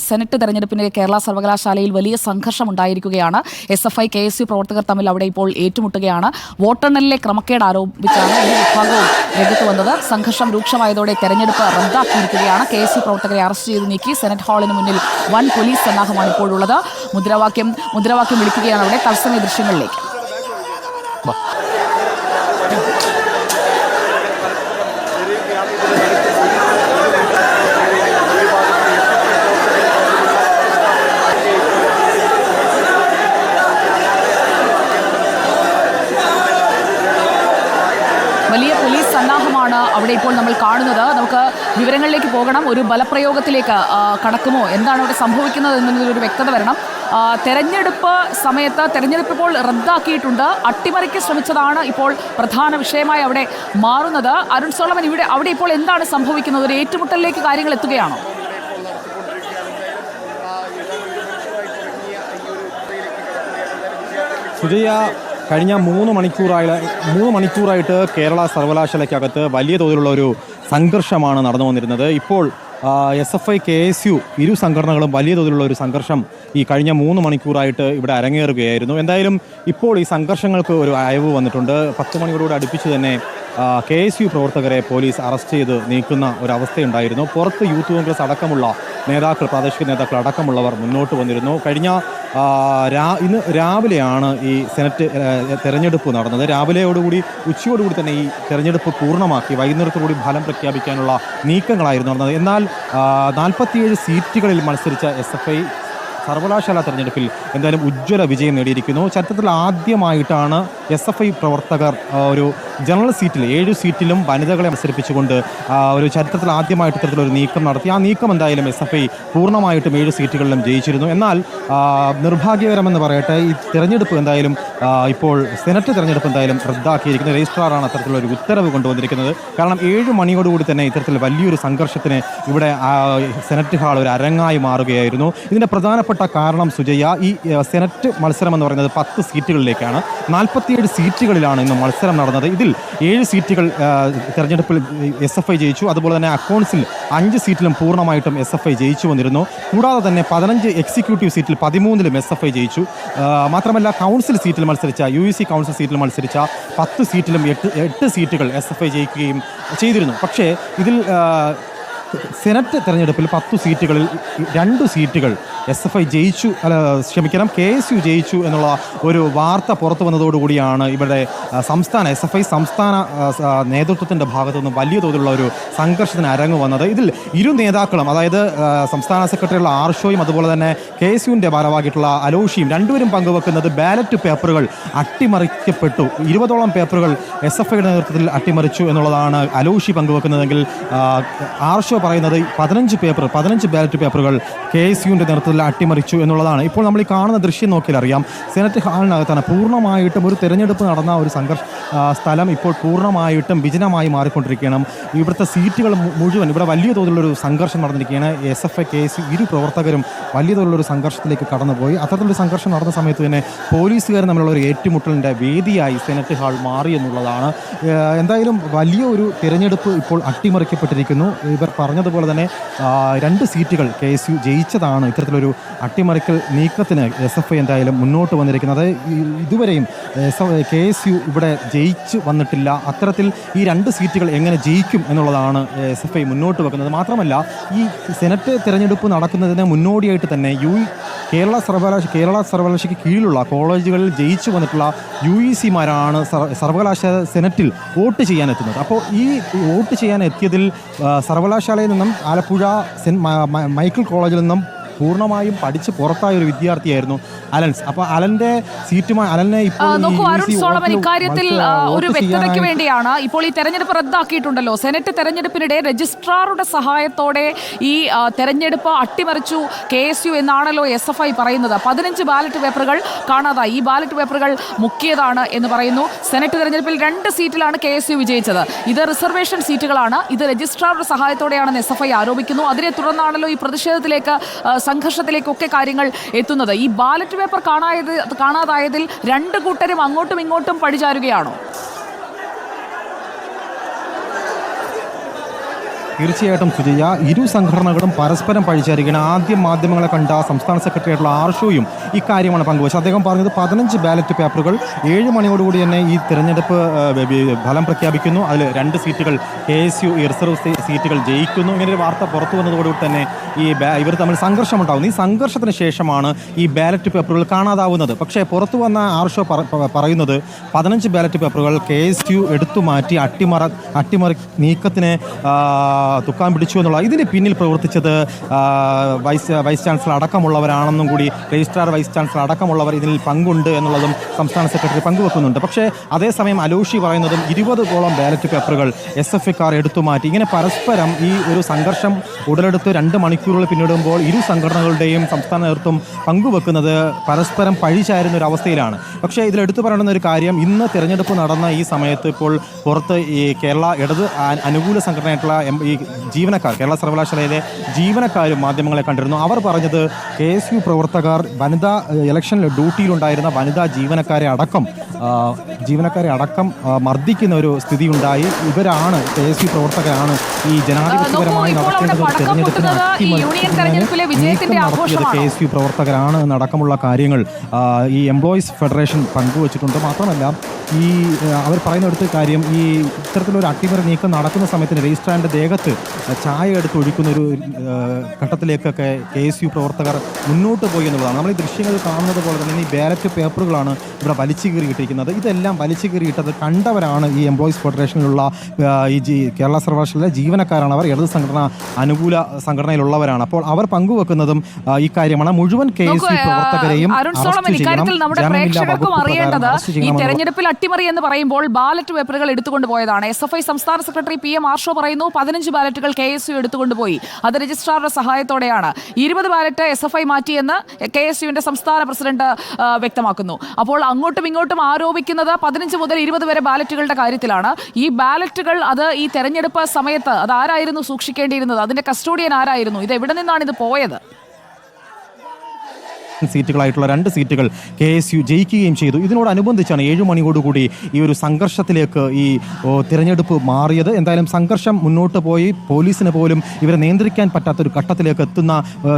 Senate തെരഞ്ഞെടുപ്പിന് കേരള സർവകലാശാലയിൽ വലിയ സംഘർഷം ഉണ്ടായിരിക്കുകയാണ്. SFI KSU പ്രവർത്തകർ തമ്മിൽ അവിടെ ഇപ്പോൾ ഏറ്റുമുട്ടുകയാണ്. വോട്ടെണ്ണലിലെ ക്രമക്കേട് ആരോപിച്ചാണ് ഈ വിഭാഗവും രംഗത്ത് വന്നത്. സംഘർഷം രൂക്ഷമായതോടെ തെരഞ്ഞെടുപ്പ് റദ്ദാക്കിയിരിക്കുകയാണ്. KSU പ്രവർത്തകരെ അറസ്റ്റ് ചെയ്ത് നീക്കി. സെനറ്റ് ഹാളിന് മുന്നിൽ വൻ പോലീസ് സന്നാഹമാണ് ഇപ്പോഴുള്ളത്. മുദ്രാവാക്യം വിളിക്കുകയാണ് അവിടെ. തത്സമയ ദൃശ്യങ്ങളിലേക്ക്. വലിയ പോലീസ് സന്നാഹമാണ് അവിടെ ഇപ്പോൾ നമ്മൾ കാണുന്നത്. നമുക്ക് വിവരങ്ങളിലേക്ക് പോകണം. ഒരു ബലപ്രയോഗത്തിലേക്ക് കടക്കുമോ, എന്താണ് അവിടെ സംഭവിക്കുന്നത് എന്നതിലൊരു വ്യക്തത വരണം. തെരഞ്ഞെടുപ്പ് സമയത്ത് തെരഞ്ഞെടുപ്പ് ഇപ്പോൾ റദ്ദാക്കിയിട്ടുണ്ട്. അട്ടിമറിക്ക് ശ്രമിച്ചതാണ് ഇപ്പോൾ പ്രധാന വിഷയമായി അവിടെ മാറുന്നത്. അരുൺ സോളമൻ, അവിടെ ഇപ്പോൾ എന്താണ് സംഭവിക്കുന്നത്? ഒരു ഏറ്റുമുട്ടലിലേക്ക് കാര്യങ്ങൾ എത്തുകയാണോ? സുജയ, കഴിഞ്ഞ 3 മണിക്കൂറായിട്ട് കേരള സർവകലാശാലയ്ക്കകത്ത് വലിയ തോതിലുള്ള ഒരു സംഘർഷമാണ് നടന്നു വന്നിരുന്നത്. ഇപ്പോൾ SFI KSU ഇരു സംഘടനകളും വലിയ തോതിലുള്ള ഒരു സംഘർഷം ഈ കഴിഞ്ഞ 3 മണിക്കൂറായിട്ട് ഇവിടെ അരങ്ങേറുകയായിരുന്നു. എന്തായാലും ഇപ്പോൾ ഈ സംഘർഷങ്ങൾക്ക് ഒരു അയവ് വന്നിട്ടുണ്ട്. 10 മണിയോടുകൂടി അടുപ്പിച്ച് തന്നെ KSU പ്രവർത്തകരെ പോലീസ് അറസ്റ്റ് ചെയ്ത് നീക്കുന്ന ഒരവസ്ഥയുണ്ടായിരുന്നു. പുറത്ത് യൂത്ത് കോൺഗ്രസ് അടക്കമുള്ള നേതാക്കൾ, പ്രാദേശിക നേതാക്കൾ അടക്കമുള്ളവർ മുന്നോട്ട് വന്നിരുന്നു. ഇന്ന് രാവിലെയാണ് ഈ സെനറ്റ് തെരഞ്ഞെടുപ്പ് നടന്നത്. രാവിലെയോടുകൂടി ഉച്ചയോടുകൂടി തന്നെ ഈ തെരഞ്ഞെടുപ്പ് പൂർണ്ണമാക്കി വൈകുന്നേരത്തോടുകൂടി ഫലം പ്രഖ്യാപിക്കാനുള്ള നീക്കങ്ങളായിരുന്നു നടന്നത്. എന്നാൽ 47 സീറ്റുകളിൽ മത്സരിച്ച SFI സർവകലാശാല തെരഞ്ഞെടുപ്പിൽ എന്തായാലും ഉജ്ജ്വല വിജയം നേടിയിരിക്കുന്നു. ചരിത്രത്തിൽ ആദ്യമായിട്ടാണ് SFI പ്രവർത്തകർ ഒരു ജനറൽ സീറ്റിൽ 7 സീറ്റിലും വനിതകളെ മത്സരിപ്പിച്ചുകൊണ്ട് ഒരു ചരിത്രത്തിൽ ആദ്യമായിട്ട് ഇത്തരത്തിലൊരു നീക്കം നടത്തി. ആ നീക്കം എന്തായാലും SFI പൂർണ്ണമായിട്ടും 7 സീറ്റുകളിലും ജയിച്ചിരുന്നു. എന്നാൽ നിർഭാഗ്യകരമെന്ന് പറയട്ടെ, ഈ തെരഞ്ഞെടുപ്പ് എന്തായാലും ഇപ്പോൾ സെനറ്റ് തെരഞ്ഞെടുപ്പ് എന്തായാലും റദ്ദാക്കിയിരിക്കുന്നത്. രജിസ്ട്രാറാണ് അത്തരത്തിലൊരു ഉത്തരവ് കൊണ്ടുവന്നിരിക്കുന്നത്. കാരണം 7 മണിയോടുകൂടി തന്നെ ഇത്തരത്തിൽ വലിയൊരു സംഘർഷത്തിന് ഇവിടെ സെനറ്റ് ഹാൾ ഒരു അരങ്ങായി മാറുകയായിരുന്നു. ഇതിൻ്റെ പ്രധാനപ്പെട്ട കാരണം സുജയ, ഈ സെനറ്റ് മത്സരം എന്ന് പറയുന്നത് 10 സീറ്റുകളിലേക്കാണ്. 47 സീറ്റുകളിലാണ് ഇന്ന് മത്സരം നടന്നത്. ഇതിൽ 7 സീറ്റുകൾ തെരഞ്ഞെടുപ്പിൽ SFI ജയിച്ചു. അതുപോലെ തന്നെ അക്കൗണ്ട്സിൽ 5 സീറ്റിലും പൂർണ്ണമായിട്ടും SFI ജയിച്ചു വന്നിരുന്നു. കൂടാതെ തന്നെ 15 എക്സിക്യൂട്ടീവ് സീറ്റിൽ 13ലും SFI ജയിച്ചു. മാത്രമല്ല കൗൺസിൽ സീറ്റിൽ മത്സരിച്ച UEC കൗൺസിൽ സീറ്റിൽ മത്സരിച്ച 10 സീറ്റിലും 8 സീറ്റുകൾ SFI ജയിക്കുകയും ചെയ്തിരുന്നു. പക്ഷേ ഇതിൽ സെനറ്റ് തെരഞ്ഞെടുപ്പിൽ 10 സീറ്റുകളിൽ 2 സീറ്റുകൾ SFI ജയിച്ചു, KSU ജയിച്ചു എന്നുള്ള ഒരു വാർത്ത പുറത്തു വന്നതോടുകൂടിയാണ് ഇവിടെ SFI സംസ്ഥാന നേതൃത്വത്തിൻ്റെ ഭാഗത്തു നിന്നും വലിയ തോതിലുള്ള ഒരു സംഘർഷത്തിന് അരങ്ങ് വന്നത്. ഇതിൽ ഇരു നേതാക്കളും, അതായത് സംസ്ഥാന സെക്രട്ടറിയുള്ള ആർഷോയും അതുപോലെ തന്നെ KSUവിൻ്റെ ഭാരവാഹിയായിട്ടുള്ള അലോഷിയും രണ്ടുപേരും പങ്കുവെക്കുന്നത് ബാലറ്റ് പേപ്പറുകൾ അട്ടിമറിക്കപ്പെട്ടു. 20ഓളം പേപ്പറുകൾ SFIയുടെ നേതൃത്വത്തിൽ അട്ടിമറിച്ചു എന്നുള്ളതാണ് അലോഷി പങ്കുവെക്കുന്നതെങ്കിൽ ആർഷോ പറയുന്നത് 15 ബാലറ്റ് പേപ്പറുകൾ KSUവിൻ്റെ നേതൃത്വത്തിൽ അട്ടിമറിച്ചു എന്നുള്ളതാണ്. ഇപ്പോൾ നമ്മൾ ഈ കാണുന്ന ദൃശ്യം നോക്കിയാൽ അറിയാം, സെനറ്റ് ഹാളിനകത്താണ് പൂർണ്ണമായിട്ടും ഒരു തെരഞ്ഞെടുപ്പ് നടന്ന ഒരു സ്ഥലം ഇപ്പോൾ പൂർണ്ണമായിട്ടും വിജനമായി മാറിക്കൊണ്ടിരിക്കുകയാണ്. ഇവിടുത്തെ സീറ്റുകൾ മുഴുവൻ ഇവിടെ വലിയ തോതിലുള്ളൊരു സംഘർഷം നടന്നിരിക്കുകയാണ്. SFI KSU ഇരു പ്രവർത്തകരും വലിയ തോതിലുള്ളൊരു സംഘർഷത്തിലേക്ക് കടന്നുപോയി. അത്തരത്തിലൊരു സംഘർഷം നടന്ന സമയത്ത് തന്നെ പോലീസുകാരും തമ്മിലുള്ള ഒരു ഏറ്റുമുട്ടലിൻ്റെ വേദിയായി സെനറ്റ് ഹാൾ മാറി എന്നുള്ളതാണ്. എന്തായാലും വലിയ ഒരു തിരഞ്ഞെടുപ്പ് ഇപ്പോൾ അട്ടിമറിക്കപ്പെട്ടിരിക്കുന്നു. ഇവർ പറഞ്ഞതുപോലെ തന്നെ 2 സീറ്റുകൾ KSU ജയിച്ചതാണ് ഇത്തരത്തിലൊരു അട്ടിമറിക്കൽ നീക്കത്തിന് SFI എന്തായാലും മുന്നോട്ട് വന്നിരിക്കുന്നത്. ഇതുവരെയും KSU ഇവിടെ ജയിച്ചു വന്നിട്ടില്ല. അത്തരത്തിൽ ഈ 2 സീറ്റുകൾ എങ്ങനെ ജയിക്കും എന്നുള്ളതാണ് SFI മുന്നോട്ട് വെക്കുന്നത്. മാത്രമല്ല, ഈ സെനറ്റ് തിരഞ്ഞെടുപ്പ് നടക്കുന്നതിന് മുന്നോടിയായിട്ട് തന്നെ കേരള സർവകലാശാലയ്ക്ക് കീഴിലുള്ള കോളേജുകളിൽ ജയിച്ചു വന്നിട്ടുള്ള UEC-മാരാണ് സർവകലാശാല സെനറ്റിൽ വോട്ട് ചെയ്യാനെത്തുന്നത്. അപ്പോൾ ഈ വോട്ട് ചെയ്യാൻ എത്തിയതിൽ സർവകലാശാലയിൽ നിന്നും ആലപ്പുഴ മൈക്കിൾ കോളേജിൽ നിന്നും പൂർണ്ണമായും പഠിച്ച് പുറത്തായ ഒരു വിദ്യാർത്ഥിയായിരുന്നു അലൻസ്. അപ്പോൾ അലന്റെ സീറ്റുമായി അലനെ ഇക്കാര്യത്തിൽ ഒരു വ്യക്തതയ്ക്ക് വേണ്ടിയാണ് ഇപ്പോൾ ഈ തെരഞ്ഞെടുപ്പ് റദ്ദാക്കിയിട്ടുണ്ടല്ലോ. സെനറ്റ് തെരഞ്ഞെടുപ്പിനിടെ രജിസ്ട്രാറുടെ സഹായത്തോടെ ഈ തെരഞ്ഞെടുപ്പ് അട്ടിമറിച്ചു KSU എന്നാണല്ലോ SFI പറയുന്നത്. 15 ബാലറ്റ് പേപ്പറുകൾ കാണാതായി. ഈ ബാലറ്റ് പേപ്പറുകൾ മുക്കിയതാണ് എന്ന് പറയുന്നു. സെനറ്റ് തെരഞ്ഞെടുപ്പിൽ 2 സീറ്റിലാണ് KSU വിജയിച്ചത്. ഇത് റിസർവേഷൻ സീറ്റുകളാണ്. ഇത് രജിസ്ട്രാറുടെ സഹായത്തോടെയാണെന്ന് SFI ആരോപിക്കുന്നു. അതിനെ തുടർന്നാണല്ലോ ഈ പ്രതിഷേധത്തിലേക്ക്, സംഘർഷത്തിലേക്കൊക്കെ കാര്യങ്ങൾ എത്തുന്നത്. ഈ ബാലറ്റ് പേപ്പർ കാണാതായതിൽ 2 കൂട്ടരും അങ്ങോട്ടും ഇങ്ങോട്ടും പഴിചാരുകയാണോ? തീർച്ചയായിട്ടും സുജയ, ഇരു സംഘടനകളും പരസ്പരം പഴിച്ചായിരിക്കണം. ആദ്യം മാധ്യമങ്ങളെ കണ്ട സംസ്ഥാന സെക്രട്ടറി ആയിട്ടുള്ള ആർഷോയും ഇക്കാര്യമാണ് പങ്കുവച്ചത്. അദ്ദേഹം പറഞ്ഞത് 15 ബാലറ്റ് പേപ്പറുകൾ 7 മണിയോടുകൂടി തന്നെ ഈ തിരഞ്ഞെടുപ്പ് ഫലം പ്രഖ്യാപിക്കുന്നു. അതിൽ 2 സീറ്റുകൾ KSU ഈ റിസർവ് സീറ്റുകൾ ജയിക്കുന്നു. ഇങ്ങനെ ഒരു വാർത്ത പുറത്തു വന്നതോടുകൂടി തന്നെ ഇവർ തമ്മിൽ സംഘർഷമുണ്ടാകുന്നു. ഈ സംഘർഷത്തിന് ശേഷമാണ് ഈ ബാലറ്റ് പേപ്പറുകൾ കാണാതാവുന്നത്. പക്ഷേ പുറത്തു വന്ന ആർഷോ പറയുന്നത് 15 ബാലറ്റ് പേപ്പറുകൾ KSU എടുത്തു മാറ്റി അട്ടിമറി നീക്കത്തിന് തുക്കാൻ പിടിച്ചു എന്നുള്ള, ഇതിന് പിന്നിൽ പ്രവർത്തിച്ചത് വൈസ് ചാൻസലർ അടക്കമുള്ളവരാണെന്നും കൂടി, രജിസ്ട്രാർ വൈസ് ചാൻസലർ അടക്കമുള്ളവർ ഇതിൽ പങ്കുണ്ട് എന്നുള്ളതും സംസ്ഥാന സെക്രട്ടറി പങ്കുവെക്കുന്നുണ്ട്. പക്ഷേ അതേസമയം അലോഷി പറയുന്നതും 20ഓളം ബാലറ്റ് പേപ്പറുകൾ SFIക്കാർ എടുത്തു മാറ്റി. ഇങ്ങനെ പരസ്പരം ഈ ഒരു സംഘർഷം ഉടലെടുത്ത് 2 മണിക്കൂറുകൾ പിന്നിടുമ്പോൾ ഇരു സംഘടനകളുടെയും സംസ്ഥാന നേതൃത്വം പങ്കുവെക്കുന്നത് പരസ്പരം പഴിചാരുന്ന ഒരു അവസ്ഥയിലാണ്. പക്ഷേ ഇതിലെടുത്തു പറയേണ്ടുന്ന ഒരു കാര്യം, ഇന്ന് തിരഞ്ഞെടുപ്പ് നടന്ന ഈ സമയത്ത് ഇപ്പോൾ പുറത്ത് ഈ കേരള ഇടത് അനുകൂല സംഘടനയായിട്ടുള്ള ഈ ജീവനക്കാർ, കേരള സർവകലാശാലയിലെ ജീവനക്കാരും മാധ്യമങ്ങളെ കണ്ടിരുന്നു. അവർ പറഞ്ഞത് KSU പ്രവർത്തകർ വനിതാ ഇലക്ഷനിൽ ഡ്യൂട്ടിയിലുണ്ടായിരുന്ന വനിതാ ജീവനക്കാരെ അടക്കം മർദ്ദിക്കുന്ന ഒരു സ്ഥിതി ഉണ്ടായി. ഇവരാണ് KSU പ്രവർത്തകരാണ് ഈ ജനാധിപത്യപരമായി KSU പ്രവർത്തകരാണ് എന്നടക്കമുള്ള കാര്യങ്ങൾ ഈ എംപ്ലോയീസ് ഫെഡറേഷൻ പങ്കുവച്ചിട്ടുണ്ട്. മാത്രമല്ല ഈ അവർ പറയുന്നിടത്ത് കാര്യം, ഈ ഇത്തരത്തിലൊരു അട്ടിമറി നീക്കം നടക്കുന്ന സമയത്തിന് രജിസ്ട്രാറിൻ്റെ ദേഹത്ത് ചായ എടുത്ത് ഒഴിക്കുന്ന ഒരു ഘട്ടത്തിലേക്കൊക്കെ KSU പ്രവർത്തകർ മുന്നോട്ട് പോയി എന്നുള്ളതാണ്. നമ്മൾ ഈ ദൃശ്യങ്ങൾ കാണുന്നത് പോലെ തന്നെ ഈ ബാലറ്റ് പേപ്പറുകളാണ് ഇവിടെ വലിച്ചു കീറിയിട്ടിരിക്കുന്നത്. ഇതെല്ലാം വലിച്ചു കീറിയിട്ടത് കണ്ടവരാണ് ഈ എംപ്ലോയീസ് ഫെഡറേഷനിലുള്ള ഈ കേരള സർവകലാശാലയിലെ ജീവനക്കാരാണ്. അവർ ഇടത് സംഘടന അനുകൂല സംഘടനയിലുള്ളവരാണ്. അപ്പോൾ അവർ പങ്കുവെക്കുന്നതും ഈ കാര്യമാണ്. മുഴുവൻ KSU പ്രവർത്തകരെയും തെരഞ്ഞെടുപ്പിൽ അട്ടിമറി എന്ന് പറയുമ്പോൾ ബാലറ്റ് പേപ്പറുകൾ എടുത്തുകൊണ്ട് പോയതാണ്. SFI സംസ്ഥാന സെക്രട്ടറി PM ആർഷോ പറയുന്നു 15 ബാലറ്റുകൾ KSU എടുത്തുകൊണ്ടുപോയി. അത് രജിസ്ട്രാറുടെ സഹായത്തോടെയാണ്. 20 ബാലറ്റ് SFI മാറ്റിയെന്ന് KSUവിന്റെ സംസ്ഥാന പ്രസിഡന്റ് വ്യക്തമാക്കുന്നു. അപ്പോൾ അങ്ങോട്ടും ഇങ്ങോട്ടും ആരോപിക്കുന്നത് 15 മുതൽ 20 വരെ ബാലറ്റുകളുടെ കാര്യത്തിലാണ്. ഈ ബാലറ്റുകൾ അത് ഈ തെരഞ്ഞെടുപ്പ് സമയത്ത് അത് ആരായിരുന്നു സൂക്ഷിക്കേണ്ടിയിരുന്നത്? അതിന്റെ കസ്റ്റോഡിയൻ ആരായിരുന്നു? ഇത് എവിടെ നിന്നാണ് ഇത് പോയത്? സീറ്റുകളായിട്ടുള്ള 2 സീറ്റുകൾ KSU ജയിക്കുകയും ചെയ്തു. ഇതിനോടനുബന്ധിച്ചാണ് 7 മണിയോടുകൂടി ഈ ഒരു സംഘർഷത്തിലേക്ക് ഈ തിരഞ്ഞെടുപ്പ് മാറിയത്. എന്തായാലും സംഘർഷം മുന്നോട്ട് പോയി പോലീസിന് പോലും ഇവരെ നിയന്ത്രിക്കാൻ പറ്റാത്തൊരു ഘട്ടത്തിലേക്ക് എത്തുന്ന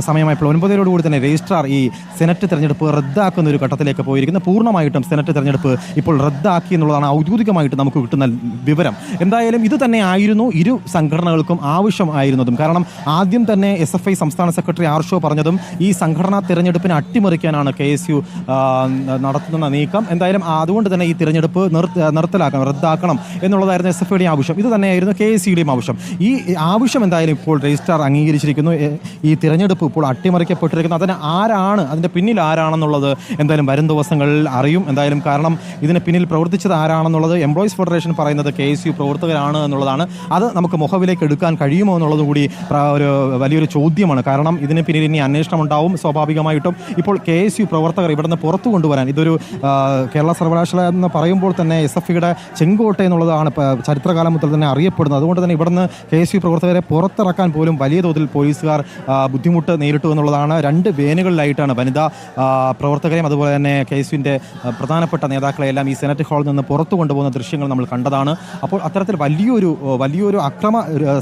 സമയമായപ്പോൾ 9 തന്നെ രജിസ്ട്രാർ ഈ സെനറ്റ് തെരഞ്ഞെടുപ്പ് റദ്ദാക്കുന്ന ഒരു ഘട്ടത്തിലേക്ക് പോയിരിക്കുന്നത്. പൂർണ്ണമായിട്ടും സെനറ്റ് തെരഞ്ഞെടുപ്പ് ഇപ്പോൾ റദ്ദാക്കി എന്നുള്ളതാണ് ഔദ്യോഗികമായിട്ട് നമുക്ക് കിട്ടുന്ന വിവരം. എന്തായാലും ഇത് തന്നെ ആയിരുന്നു ഇരു സംഘടനകൾക്കും ആവശ്യമായിരുന്നതും. കാരണം ആദ്യം തന്നെ SFI സംസ്ഥാന സെക്രട്ടറി ആർഷോ പറഞ്ഞതും ഈ സംഘടനാ തെരഞ്ഞെടുപ്പിന് അട്ടിമറിക്കാനാണ് KSU നടത്തുന്ന നീക്കം. എന്തായാലും അതുകൊണ്ട് തന്നെ ഈ തിരഞ്ഞെടുപ്പ് റദ്ദാക്കണം എന്നുള്ളതായിരുന്നു SFIയുടെ ആവശ്യം. ഇത് തന്നെയായിരുന്നു KSUയുടെയും ആവശ്യം. ഈ ആവശ്യം എന്തായാലും ഇപ്പോൾ രജിസ്ട്രാർ അംഗീകരിച്ചിരിക്കുന്നു. ഈ തിരഞ്ഞെടുപ്പ് ഇപ്പോൾ അട്ടിമറിക്കപ്പെട്ടിരിക്കുന്നു. അതിൻ്റെ പിന്നിൽ ആരാണെന്നുള്ളത് എന്തായാലും വരും ദിവസങ്ങളിൽ അറിയും. എന്തായാലും കാരണം ഇതിന് പിന്നിൽ പ്രവർത്തിച്ചത് ആരാണെന്നുള്ളത് എംപ്ലോയീസ് ഫെഡറേഷൻ പറയുന്നത് KSU പ്രവർത്തകരാണ് എന്നുള്ളതാണ്. അത് നമുക്ക് മുഖവിലേക്ക് എടുക്കാൻ കഴിയുമോ എന്നുള്ളത് കൂടി ഒരു വലിയൊരു ചോദ്യമാണ്. കാരണം ഇതിന് പിന്നിൽ ഇനി അന്വേഷണം ഉണ്ടാവും സ്വാഭാവികമായിട്ടും. ഇപ്പോൾ KSU പ്രവർത്തകർ ഇവിടുന്ന് പുറത്തു കൊണ്ടുവരാൻ, ഇതൊരു കേരള സർവകലാശാല എന്ന് പറയുമ്പോൾ തന്നെ SFIയുടെ ചെങ്കോട്ട എന്നുള്ളതാണ് ചരിത്രകാലം മുതൽ തന്നെ അറിയപ്പെടുന്നത്. അതുകൊണ്ട് തന്നെ ഇവിടുന്ന് KSU പ്രവർത്തകരെ പുറത്തിറക്കാൻ പോലും വലിയ തോതിൽ പോലീസുകാർ ബുദ്ധിമുട്ട് നേരിട്ടു എന്നുള്ളതാണ്. 2 വേനുകളിലായിട്ടാണ് വനിതാ പ്രവർത്തകരെയും അതുപോലെ തന്നെ KSUവിൻ്റെ പ്രധാനപ്പെട്ട നേതാക്കളെയെല്ലാം ഈ സെനറ്റ് ഹാളിൽ നിന്ന് പുറത്തു കൊണ്ടുപോകുന്ന ദൃശ്യങ്ങൾ നമ്മൾ കണ്ടതാണ്. അപ്പോൾ അത്തരത്തിൽ വലിയൊരു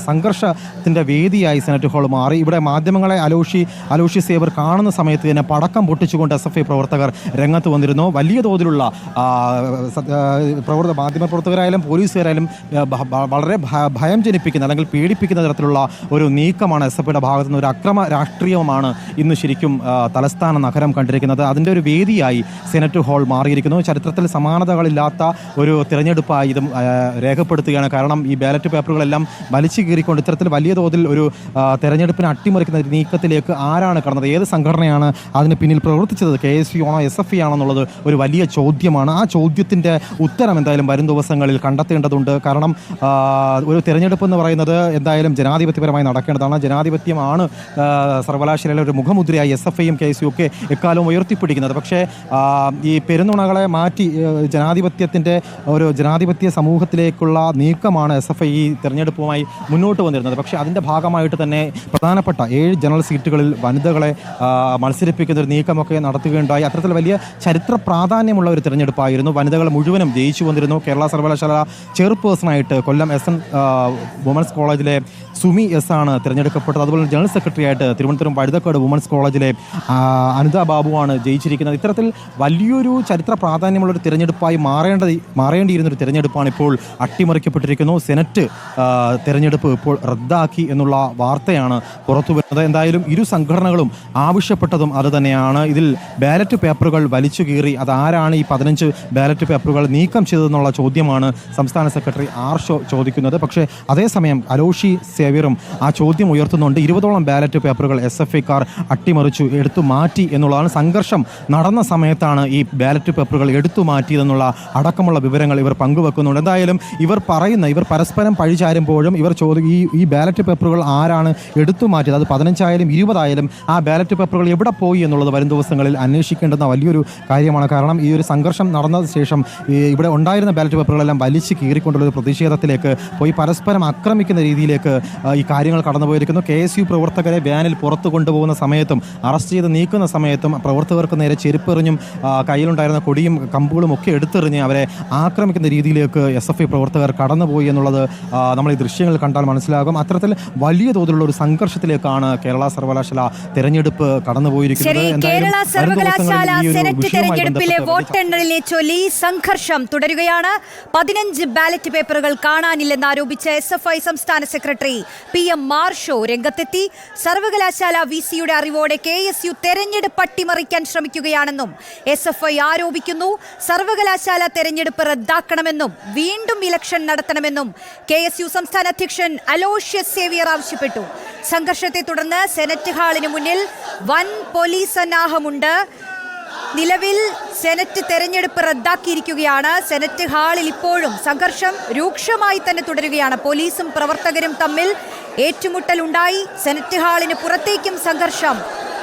സംഘർഷത്തിൻ്റെ വേദിയായി സെനറ്റ് ഹാൾ മാറി. ഇവിടെ മാധ്യമങ്ങളെ അലോഷി സേവർ കാണുന്ന സമയത്ത് തന്നെ പടക്കം പൊട്ടിച്ചുകൊണ്ട് SFI പ്രവർത്തകർ രംഗത്ത് വന്നിരുന്നു. വലിയ തോതിലുള്ള മാധ്യമപ്രവർത്തകരായാലും പോലീസുകാരായാലും വളരെ ഭയം ജനിപ്പിക്കുന്ന അല്ലെങ്കിൽ പേടിപ്പിക്കുന്ന തരത്തിലുള്ള ഒരു നീക്കമാണ് SFIയുടെ ഭാഗത്തു നിന്ന്. ഒരു അക്രമ രാഷ്ട്രീയമാണ് ഇന്ന് ശരിക്കും തലസ്ഥാന നഗരം കണ്ടിരിക്കുന്നത്. അതിൻ്റെ ഒരു വേദിയായി സെനറ്റ് ഹാൾ മാറിയിരിക്കുന്നു. ചരിത്രത്തിൽ സമാനതകളില്ലാത്ത ഒരു തിരഞ്ഞെടുപ്പായി ഇതും രേഖപ്പെടുത്തുകയാണ്. കാരണം ഈ ബാലറ്റ് പേപ്പറുകളെല്ലാം വലിച്ചു കീറിക്കൊണ്ട് ഇത്തരത്തിൽ വലിയ തോതിൽ ഒരു തെരഞ്ഞെടുപ്പിനെ അട്ടിമറിക്കുന്ന നീക്കത്തിലേക്ക് ആരാണ് കടന്നത്? ഏത് സംഘടനയാണ് അതിന് പിന്നിൽ പ്രവർത്തിച്ചത്? KSU ആണോ SFI ആണോ എന്നുള്ളത് ഒരു വലിയ ചോദ്യമാണ്. ആ ചോദ്യത്തിൻ്റെ ഉത്തരം എന്തായാലും വരും ദിവസങ്ങളിൽ കണ്ടെത്തേണ്ടതുണ്ട്. കാരണം ഒരു തിരഞ്ഞെടുപ്പ് എന്ന് പറയുന്നത് എന്തായാലും ജനാധിപത്യപരമായി നടക്കേണ്ടതാണ്. ജനാധിപത്യമാണ് സർവകലാശാലയിലെ ഒരു മുഖമുദ്രയായി SFIയും KSU ഒക്കെ എക്കാലവും ഉയർത്തിപ്പിടിക്കുന്നത്. പക്ഷേ ഈ പെരുന്നുണകളെ മാറ്റി ജനാധിപത്യ സമൂഹത്തിലേക്കുള്ള നീക്കമാണ് SFI ഈ തിരഞ്ഞെടുപ്പുമായി മുന്നോട്ട് വന്നിരുന്നത്. പക്ഷേ അതിൻ്റെ ഭാഗമായിട്ട് തന്നെ പ്രധാനപ്പെട്ട 7 ജനറൽ സീറ്റുകളിൽ വനിതകളെ മത്സരിപ്പിക്കുന്ന ഒരു നീക്കമൊക്കെ നടത്തുകയുണ്ടായി. അത്തരത്തിൽ വലിയ ചരിത്ര പ്രാധാന്യമുള്ള ഒരു തിരഞ്ഞെടുപ്പായിരുന്നു. വനിതകൾ മുഴുവനും ജയിച്ചു വന്നിരുന്നു. കേരള സർവകലാശാല ചെയർപേഴ്സണായിട്ട് കൊല്ലം SN വുമൻസ് കോളേജിലെ സുമി എസ് ആണ് തിരഞ്ഞെടുക്കപ്പെട്ടത്. അതുപോലെ ജനറൽ സെക്രട്ടറി ആയിട്ട് തിരുവനന്തപുരം വഴുതക്കാട് വുമൻസ് കോളേജിലെ അനിത ബാബുവാണ് ജയിച്ചിരിക്കുന്നത്. ഇത്തരത്തിൽ വലിയൊരു ചരിത്ര പ്രാധാന്യമുള്ളൊരു തിരഞ്ഞെടുപ്പായി മാറേണ്ടിയിരുന്നൊരു തിരഞ്ഞെടുപ്പാണ് ഇപ്പോൾ അട്ടിമറിക്കപ്പെട്ടിരിക്കുന്നു. സെനറ്റ് തിരഞ്ഞെടുപ്പ് ഇപ്പോൾ റദ്ദാക്കി എന്നുള്ള വാർത്തയാണ് പുറത്തു വരുന്നത്. എന്തായാലും ഇരു സംഘടനകളും ആവശ്യപ്പെട്ടതും അത് തന്നെയാണ്. ഇതിൽ ബാലറ്റ് പേപ്പറുകൾ വലിച്ചു കീറി അതാരാണ് ഈ 15 ബാലറ്റ് പേപ്പറുകൾ നീക്കം ചെയ്തതെന്നുള്ള ചോദ്യമാണ് സംസ്ഥാന സെക്രട്ടറി ആർഷോ ചോദിക്കുന്നത്. പക്ഷേ അതേസമയം അലോഷി സേവ്യറും ആ ചോദ്യം ഉയർത്തുന്നുണ്ട്. 20ഓളം ബാലറ്റ് പേപ്പറുകൾ SFIക്കാർ അട്ടിമറിച്ചു, എടുത്തു മാറ്റി എന്നുള്ളതാണ്. സംഘർഷം നടന്ന സമയത്താണ് ഈ ബാലറ്റ് പേപ്പറുകൾ എടുത്തു മാറ്റിയതെന്നുള്ള അടക്കമുള്ള വിവരങ്ങൾ ഇവർ പങ്കുവെക്കുന്നുണ്ട്. എന്തായാലും ഇവർ പരസ്പരം പഴിചാരുമ്പോഴും ഇവർ ഈ ബാലറ്റ് പേപ്പറുകൾ ആരാണ് എടുത്തു മാറ്റിയത്, അത് 15 ആയാലും 20 ആയാലും ആ ബാലറ്റ് പേപ്പറുകൾ എവിടെ പോയി എന്നുള്ളത് വരും ദിവസങ്ങളിൽ അന്വേഷിക്കേണ്ടുന്ന വലിയൊരു കാര്യമാണ്. കാരണം ഈ ഒരു സംഘർഷം നടന്നതിന് ശേഷം ഇവിടെ ഉണ്ടായിരുന്ന ബാലറ്റ് പേപ്പറുകളെല്ലാം വലിച്ചു കീറിക്കൊണ്ടുള്ള ഒരു പ്രതിഷേധത്തിലേക്ക് പോയി പരസ്പരം ആക്രമിക്കുന്ന രീതിയിലേക്ക് ഈ കാര്യങ്ങൾ കടന്നുപോയിരിക്കുന്നു. KSU പ്രവർത്തകരെ വ്യാനിൽ പുറത്തു കൊണ്ടുപോകുന്ന സമയത്തും അറസ്റ്റ് ചെയ്ത് നീക്കുന്ന സമയത്തും പ്രവർത്തകർക്ക് നേരെ ചെരുപ്പെറിഞ്ഞും കയ്യിലുണ്ടായിരുന്ന കൊടിയും കമ്പുകളും ഒക്കെ എടുത്തെറിഞ്ഞ് അവരെ ആക്രമിക്കുന്ന രീതിയിലേക്ക് SFI പ്രവർത്തകർ കടന്നുപോയി എന്നുള്ളത് നമ്മൾ ഈ ദൃശ്യങ്ങൾ കണ്ടാൽ മനസ്സിലാകും. അത്തരത്തിൽ വലിയ തോതിലുള്ള ഒരു സംഘർഷത്തിലേക്കാണ് കേരള സർവകലാശാല തെരഞ്ഞെടുപ്പ് കടന്നുപോയിരിക്കുന്നത്. കേരള സർവകലാശാല സെനറ്റ് തെരഞ്ഞെടുപ്പിലെ വോട്ടെണ്ണലിനെ ചൊല്ലി സംഘർഷം തുടരുകയാണ്. 15 ബാലറ്റ് പേപ്പറുകൾ കാണാനില്ലെന്ന് ആരോപിച്ച SFI സംസ്ഥാന സെക്രട്ടറി PM മാർഷോ രംഗത്തെത്തി. സർവകലാശാല VCയുടെ അറിവോടെ KSU തെരഞ്ഞെടുപ്പ് അട്ടിമറിക്കാൻ ശ്രമിക്കുകയാണെന്നും SFI ആരോപിക്കുന്നു. സർവകലാശാല തെരഞ്ഞെടുപ്പ് റദ്ദാക്കണമെന്നും വീണ്ടും ഇലക്ഷൻ നടത്തണമെന്നും KSU സംസ്ഥാന അധ്യക്ഷൻ അലോഷ്യസ് സേവ്യർ ആവശ്യപ്പെട്ടു. സംഘർഷത്തെ തുടർന്ന് സെനറ്റ് ഹാളിന് മുന്നിൽ വൻ പോലീസ് സന്നാഹമുണ്ട്. നിലവിൽ സെനറ്റ് തെരഞ്ഞെടുപ്പ് റദ്ദാക്കിയിരിക്കുകയാണ്. സെനറ്റ് ഹാളിൽ ഇപ്പോഴും സംഘർഷം രൂക്ഷമായി തന്നെ തുടരുകയാണ്. പോലീസും പ്രവർത്തകരും തമ്മിൽ ഏറ്റുമുട്ടലുണ്ടായി. സെനറ്റ് ഹാളിന് പുറത്തേക്കും സംഘർഷം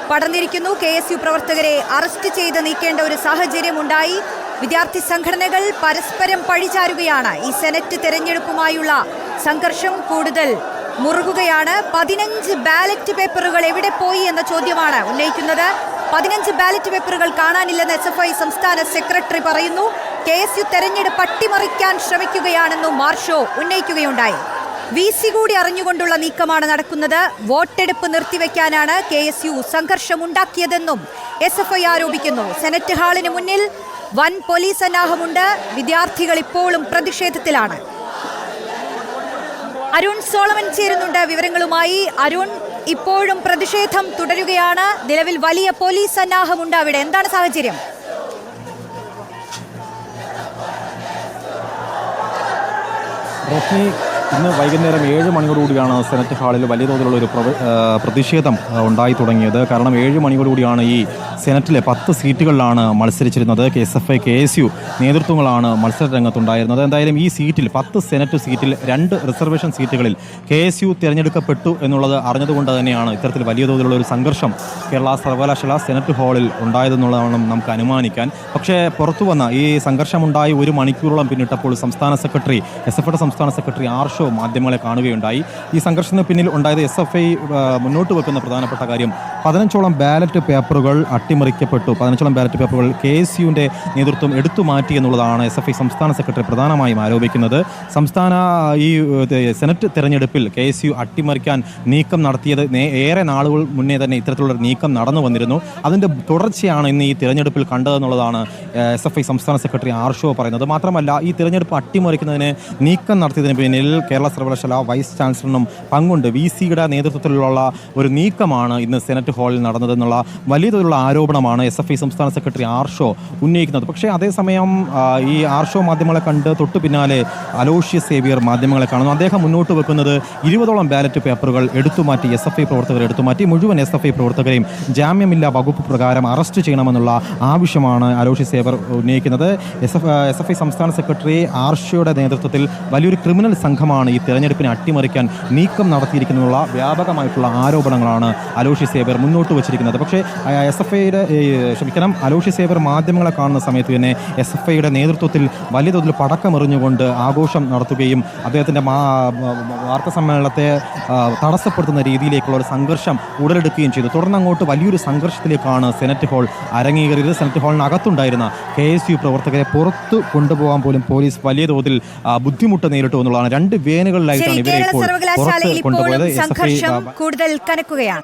പടർന്നിരിക്കുന്നു. KSU പ്രവർത്തകരെ അറസ്റ്റ് ചെയ്ത് നീക്കേണ്ട ഒരു സാഹചര്യമുണ്ടായി. വിദ്യാർത്ഥി സംഘടനകൾ പരസ്പരം പഴിചാരുകയാണ്. ഈ സെനറ്റ് തെരഞ്ഞെടുപ്പുമായുള്ള സംഘർഷം കൂടുതൽ മുറുകുകയാണ്. 15 ബാലറ്റ് പേപ്പറുകൾ എവിടെ പോയി എന്ന ചോദ്യമാണ് ഉന്നയിക്കുന്നത്. 15 ബാലറ്റ് പേപ്പറുകൾ കാണാനില്ലെന്ന് SFI സംസ്ഥാന സെക്രട്ടറി പറയുന്നു. KSU തെരഞ്ഞെടുപ്പ് അട്ടിമറിക്കാൻ ശ്രമിക്കുകയാണെന്നും മാർഷോ ഉന്നയിക്കുകയുണ്ടായി. VC കൂടി അറിഞ്ഞുകൊണ്ടുള്ള നീക്കമാണ് നടക്കുന്നത്. വോട്ടെടുപ്പ് നിർത്തിവെക്കാനാണ് KSU സംഘർഷമുണ്ടാക്കിയതെന്നും SFI ആരോപിക്കുന്നു. സെനറ്റ് ഹാളിന് മുന്നിൽ വൻ പോലീസ് സന്നാഹമുണ്ട്. വിദ്യാർത്ഥികൾ ഇപ്പോഴും പ്രതിഷേധത്തിലാണ്. അരുൺ സോളമൻ ചേരുന്നുണ്ട് വിവരങ്ങളുമായി. അരുൺ, ഇപ്പോഴും പ്രതിഷേധം തുടരുകയാണ്. നിലവിൽ വലിയ പോലീസ് സന്നാഹമുണ്ട് അവിടെ. എന്താണ് സാഹചര്യം? ഇന്ന് വൈകുന്നേരം 7 മണിയോടുകൂടിയാണ് സെനറ്റ് ഹാളിൽ വലിയ തോതിലുള്ള ഒരു പ്രതിഷേധം ഉണ്ടായി തുടങ്ങിയത്. കാരണം 7 മണിയോടുകൂടിയാണ് ഈ സെനറ്റിലെ 10 സീറ്റുകളിലാണ് മത്സരിച്ചിരുന്നത്. SFI KSU നേതൃത്വങ്ങളാണ് മത്സര രംഗത്തുണ്ടായിരുന്നത്. എന്തായാലും ഈ സീറ്റിൽ 10 സെനറ്റ് സീറ്റിൽ 2 റിസർവേഷൻ സീറ്റുകളിൽ KSU തിരഞ്ഞെടുക്കപ്പെട്ടു എന്നുള്ളത് അറിഞ്ഞതുകൊണ്ട് തന്നെയാണ് ഇത്തരത്തിൽ വലിയ തോതിലുള്ള ഒരു സംഘർഷം കേരള സർവകലാശാല സെനറ്റ് ഹാളിൽ ഉണ്ടായതെന്നുള്ളതാണ് നമുക്ക് അനുമാനിക്കാൻ. പക്ഷേ പുറത്തു വന്ന ഈ സംഘർഷമുണ്ടായി 1 മണിക്കൂറോളം പിന്നിട്ടപ്പോൾ സംസ്ഥാന സെക്രട്ടറി SFIയുടെ സംസ്ഥാന സെക്രട്ടറി ആർഷോ മാധ്യമങ്ങളെ കാണുകയുണ്ടായി. ഈ സംഘർഷത്തിന് പിന്നിൽ ഉണ്ടായത് SFI മുന്നോട്ട് വെക്കുന്ന പ്രധാനപ്പെട്ട കാര്യം 15ഓളം ബാലറ്റ് പേപ്പറുകൾ അട്ടിമറിക്കപ്പെട്ടു. 15ഓളം ബാലറ്റ് പേപ്പറുകൾ KSUവിൻ്റെ നേതൃത്വം എടുത്തു മാറ്റി എന്നുള്ളതാണ് SFI സംസ്ഥാന സെക്രട്ടറി പ്രധാനമായും ആരോപിക്കുന്നത്. സംസ്ഥാന ഈ സെനറ്റ് തെരഞ്ഞെടുപ്പിൽ KSU അട്ടിമറിക്കാൻ നീക്കം നടത്തിയത് ഏറെ നാളുകൾ മുന്നേ തന്നെ ഇത്തരത്തിലുള്ള നീക്കം നടന്നു വന്നിരുന്നു. അതിൻ്റെ തുടർച്ചയാണ് ഇന്ന് ഈ തിരഞ്ഞെടുപ്പിൽ കണ്ടതെന്നുള്ളതാണ് SFI സംസ്ഥാന സെക്രട്ടറി ആർഷോ പറയുന്നത്. മാത്രമല്ല ഈ തിരഞ്ഞെടുപ്പ് അട്ടിമറിക്കുന്നതിന് നീക്കം നടത്തിയതിന് പിന്നിൽ കേരള സർവകലാശാല വൈസ് ചാൻസലറിനും പങ്കുണ്ട്. VCയുടെ നേതൃത്വത്തിലുള്ള ഒരു നീക്കമാണ് ഇന്ന് സെനറ്റ് ഹാളിൽ നടന്നതെന്നുള്ള വലിയ തോതിലുള്ള ആരോപണമാണ് SFI സംസ്ഥാന സെക്രട്ടറി ആർഷോ ഉന്നയിക്കുന്നത്. പക്ഷേ അതേസമയം ഈ ആർഷോ മാധ്യമങ്ങളെ കണ്ട് തൊട്ടു പിന്നാലെ അലോഷ്യസ് സേവ്യർ മാധ്യമങ്ങളെ കാണുന്നു. അദ്ദേഹം മുന്നോട്ട് വെക്കുന്നത് 20ഓളം ബാലറ്റ് പേപ്പറുകൾ എടുത്തുമാറ്റി SFI പ്രവർത്തകർ എടുത്തുമാറ്റി മുഴുവൻ SFI പ്രവർത്തകരെയും ജാമ്യമില്ലാ വകുപ്പ് പ്രകാരം അറസ്റ്റ് ചെയ്യണമെന്നുള്ള ആവശ്യമാണ് അലോഷ്യസ് സേവ്യർ ഉന്നയിക്കുന്നത്. SFI സംസ്ഥാന സെക്രട്ടറി ആർഷോയുടെ നേതൃത്വത്തിൽ വലിയൊരു വലിയൊരു ക്രിമിനൽ സംഘമാണ് ഈ തെരഞ്ഞെടുപ്പിനെ അട്ടിമറിക്കാൻ നീക്കം നടത്തിയിരിക്കുന്നതിനുള്ള വ്യാപകമായിട്ടുള്ള ആരോപണങ്ങളാണ് അലോഷ്യസ് ഏബർ മുന്നോട്ട് വച്ചിരിക്കുന്നത്. പക്ഷേ അലോഷ്യസ് ഏബർ മാധ്യമങ്ങളെ കാണുന്ന സമയത്ത് തന്നെ SFIയുടെ നേതൃത്വത്തിൽ വലിയ തോതിൽ പടക്കമെറിഞ്ഞുകൊണ്ട് ആഘോഷം നടത്തുകയും അദ്ദേഹത്തിൻ്റെ വാർത്താ സമ്മേളനത്തെ തടസ്സപ്പെടുത്തുന്ന രീതിയിലേക്കുള്ള ഒരു സംഘർഷം ഉടലെടുക്കുകയും ചെയ്തു. തുടർന്ന് അങ്ങോട്ട് വലിയൊരു സംഘർഷത്തിലേക്കാണ് സെനറ്റ് ഹാൾ അരങ്ങേറിയത്. സെനറ്റ് ഹാളിനകത്തുണ്ടായിരുന്ന KSU പ്രവർത്തകരെ പുറത്തു കൊണ്ടുപോകാൻ പോലും പോലീസ് വലിയ തോതിൽ ബുദ്ധിമുട്ട് നേരിട്ടു എന്നുള്ളതാണ്. 2 വേനുകളിലായിട്ടാണ് ഇവരെ ഇപ്പോൾ പുറത്ത് കൊണ്ടുപോയത്. സംഘർഷം കൂടുതൽ കനക്കുകയാണ്.